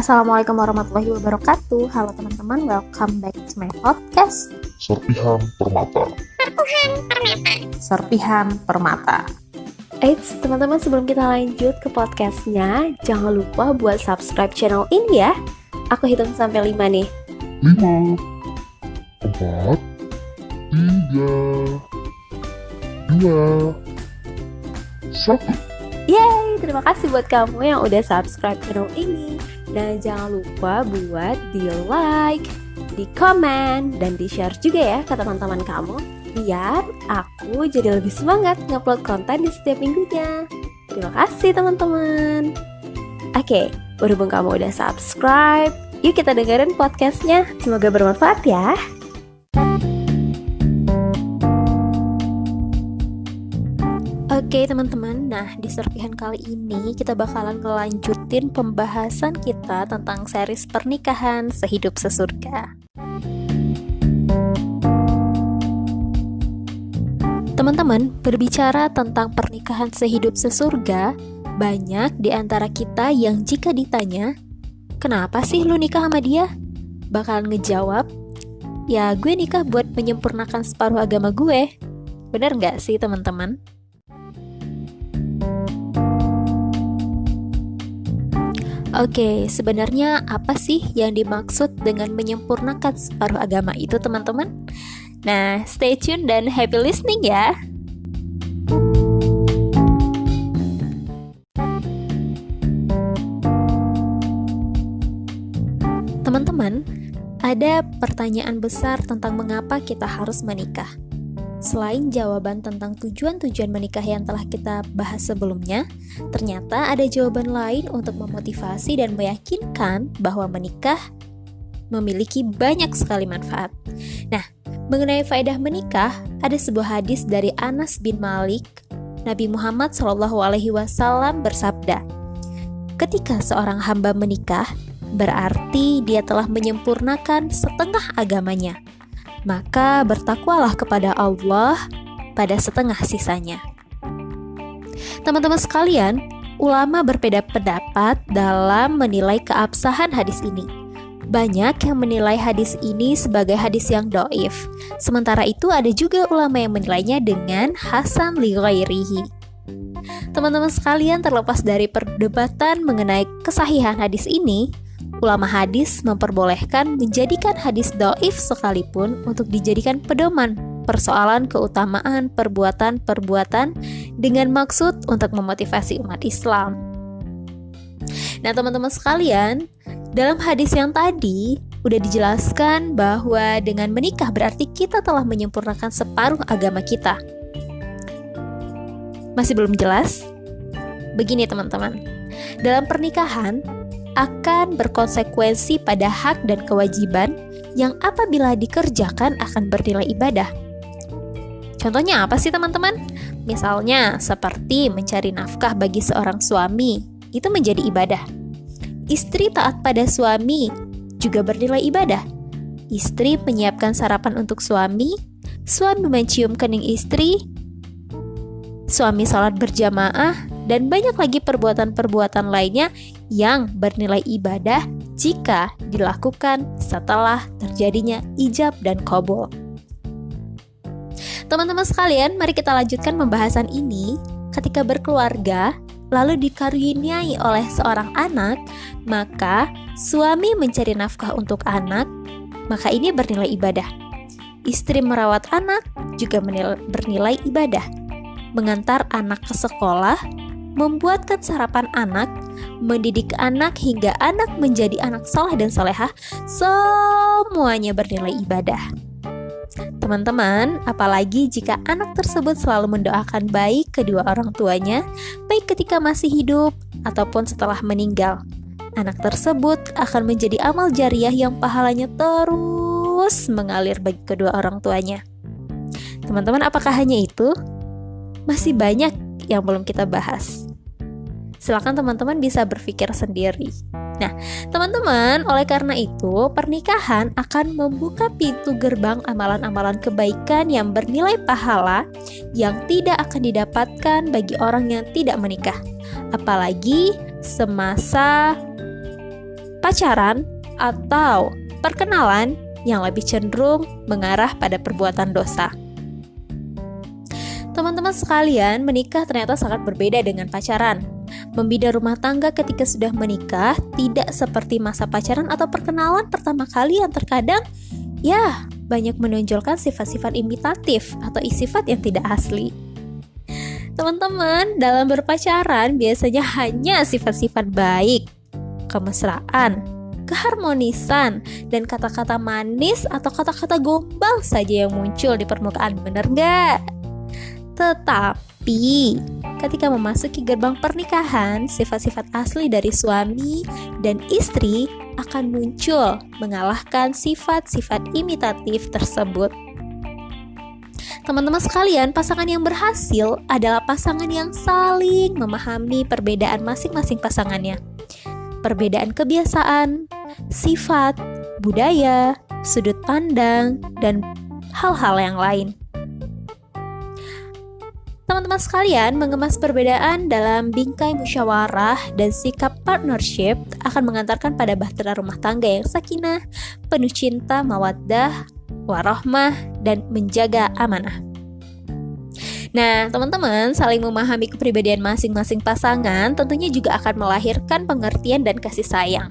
Assalamualaikum warahmatullahi wabarakatuh. Halo teman-teman, welcome back to my podcast Serpihan Permata. Serpihan Permata. Eits, teman-teman, sebelum kita lanjut ke podcastnya, jangan lupa buat subscribe channel ini ya. Aku hitung sampai 5 nih. 5, 4, 3, 2, 1. Yeay, terima kasih buat kamu yang udah subscribe channel ini. Dan jangan lupa buat di like, di komen, dan di share juga ya ke teman-teman kamu, biar aku jadi lebih semangat ngupload konten di setiap minggunya. Terima kasih teman-teman. Oke, berhubung kamu udah subscribe, yuk kita dengerin podcastnya. Semoga bermanfaat ya. Oke teman-teman, nah di serpihan kali ini kita bakalan ngelanjutin pembahasan kita tentang series pernikahan sehidup sesurga. Teman-teman, berbicara tentang pernikahan sehidup sesurga, banyak di antara kita yang jika ditanya, kenapa sih lu nikah sama dia? Bakalan ngejawab, ya gue nikah buat menyempurnakan separuh agama gue. Bener gak sih teman-teman? Oke, sebenarnya apa sih yang dimaksud dengan menyempurnakan separuh agama itu teman-teman? Nah, stay tune dan happy listening ya. Teman-teman, ada pertanyaan besar tentang mengapa kita harus menikah. Selain jawaban tentang tujuan-tujuan menikah yang telah kita bahas sebelumnya, ternyata ada jawaban lain untuk memotivasi dan meyakinkan bahwa menikah memiliki banyak sekali manfaat. Nah, mengenai faedah menikah, ada sebuah hadis dari Anas bin Malik. Nabi Muhammad SAW bersabda, ketika seorang hamba menikah, berarti dia telah menyempurnakan setengah agamanya. Maka bertakwalah kepada Allah pada setengah sisanya. Teman-teman sekalian, ulama berbeda pendapat dalam menilai keabsahan hadis ini. Banyak yang menilai hadis ini sebagai hadis yang dhaif. Sementara itu ada juga ulama yang menilainya dengan hasan li ghairihi. Teman-teman sekalian, terlepas dari perdebatan mengenai kesahihan hadis ini, ulama hadis memperbolehkan menjadikan hadis dhaif sekalipun untuk dijadikan pedoman persoalan keutamaan perbuatan-perbuatan dengan maksud untuk memotivasi umat Islam. Nah teman-teman sekalian, dalam hadis yang tadi udah dijelaskan bahwa dengan menikah berarti kita telah menyempurnakan separuh agama kita. Masih belum jelas? Begini teman-teman, dalam pernikahan akan berkonsekuensi pada hak dan kewajiban yang apabila dikerjakan akan bernilai ibadah. Contohnya apa sih teman-teman? Misalnya seperti mencari nafkah bagi seorang suami, itu menjadi ibadah. Istri taat pada suami juga bernilai ibadah. Istri menyiapkan sarapan untuk suami mencium kening istri, suami sholat berjamaah, dan banyak lagi perbuatan-perbuatan lainnya yang bernilai ibadah jika dilakukan setelah terjadinya ijab dan qabul. Teman-teman sekalian, mari kita lanjutkan pembahasan ini. Ketika berkeluarga, lalu dikaruniai oleh seorang anak, maka suami mencari nafkah untuk anak, maka ini bernilai ibadah. Istri merawat anak juga bernilai ibadah. Mengantar anak ke sekolah, membuatkan sarapan anak, mendidik anak hingga anak menjadi anak saleh dan salehah, semuanya bernilai ibadah. Teman-teman, apalagi jika anak tersebut selalu mendoakan baik kedua orang tuanya, baik ketika masih hidup ataupun setelah meninggal. Anak tersebut akan menjadi amal jariah yang pahalanya terus mengalir bagi kedua orang tuanya. Teman-teman, apakah hanya itu? Masih banyak yang belum kita bahas. Silakan teman-teman bisa berpikir sendiri. Nah, teman-teman, oleh karena itu, pernikahan akan membuka pintu gerbang amalan-amalan kebaikan yang bernilai pahala yang tidak akan didapatkan bagi orang yang tidak menikah. Apalagi semasa pacaran atau perkenalan yang lebih cenderung mengarah pada perbuatan dosa. Teman-teman sekalian, menikah ternyata sangat berbeda dengan pacaran. Membina rumah tangga ketika sudah menikah tidak seperti masa pacaran atau perkenalan pertama kali yang terkadang banyak menonjolkan sifat-sifat imitatif atau sifat yang tidak asli. Teman-teman, dalam berpacaran biasanya hanya sifat-sifat baik, kemesraan, keharmonisan, dan kata-kata manis atau kata-kata gombal saja yang muncul di permukaan, bener nggak? Tetapi ketika memasuki gerbang pernikahan, sifat-sifat asli dari suami dan istri akan muncul mengalahkan sifat-sifat imitatif tersebut. Teman-teman sekalian, pasangan yang berhasil adalah pasangan yang saling memahami perbedaan masing-masing pasangannya. Perbedaan kebiasaan, sifat, budaya, sudut pandang, dan hal-hal yang lain. Teman-teman sekalian, mengemas perbedaan dalam bingkai musyawarah dan sikap partnership akan mengantarkan pada bahtera rumah tangga yang sakinah, penuh cinta, mawaddah, warahmah, dan menjaga amanah. Nah, teman-teman, saling memahami kepribadian masing-masing pasangan tentunya juga akan melahirkan pengertian dan kasih sayang.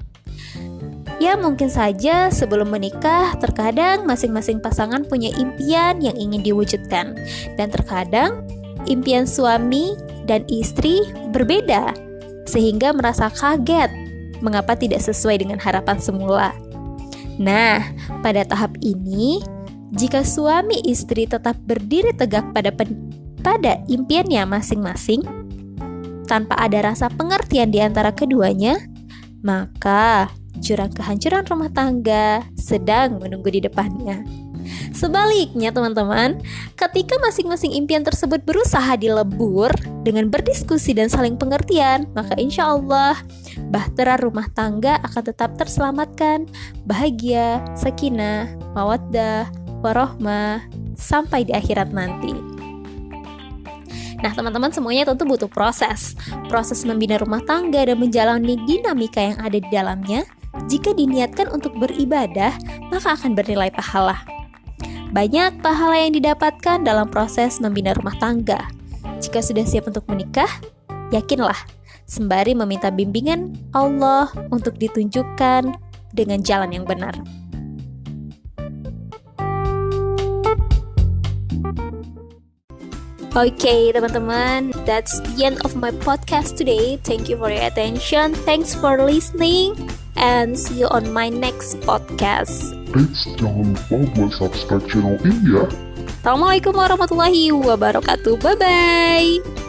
Ya, mungkin saja sebelum menikah, terkadang masing-masing pasangan punya impian yang ingin diwujudkan. Dan terkadang, impian suami dan istri berbeda, sehingga merasa kaget mengapa tidak sesuai dengan harapan semula. Nah, pada tahap ini, jika suami istri tetap berdiri tegak pada impiannya masing-masing, tanpa ada rasa pengertian di antara keduanya, maka jurang kehancuran rumah tangga sedang menunggu di depannya. Sebaliknya teman-teman, ketika masing-masing impian tersebut berusaha dilebur dengan berdiskusi dan saling pengertian, maka insya Allah bahtera rumah tangga akan tetap terselamatkan, bahagia, sakinah, mawaddah, warahmah, sampai di akhirat nanti. Nah teman-teman, semuanya tentu butuh proses membina rumah tangga dan menjalani dinamika yang ada di dalamnya. Jika diniatkan untuk beribadah, maka akan bernilai pahala. Banyak pahala yang didapatkan dalam proses membina rumah tangga. Jika sudah siap untuk menikah, yakinlah, sembari meminta bimbingan Allah untuk ditunjukkan dengan jalan yang benar. Okay, teman-teman, that's the end of my podcast today. Thank you for your attention. Thanks for listening, and see you on my next podcast. Jangan lupa buat subscribe channel ini ya. Assalamualaikum warahmatullahi wabarakatuh. Bye-bye.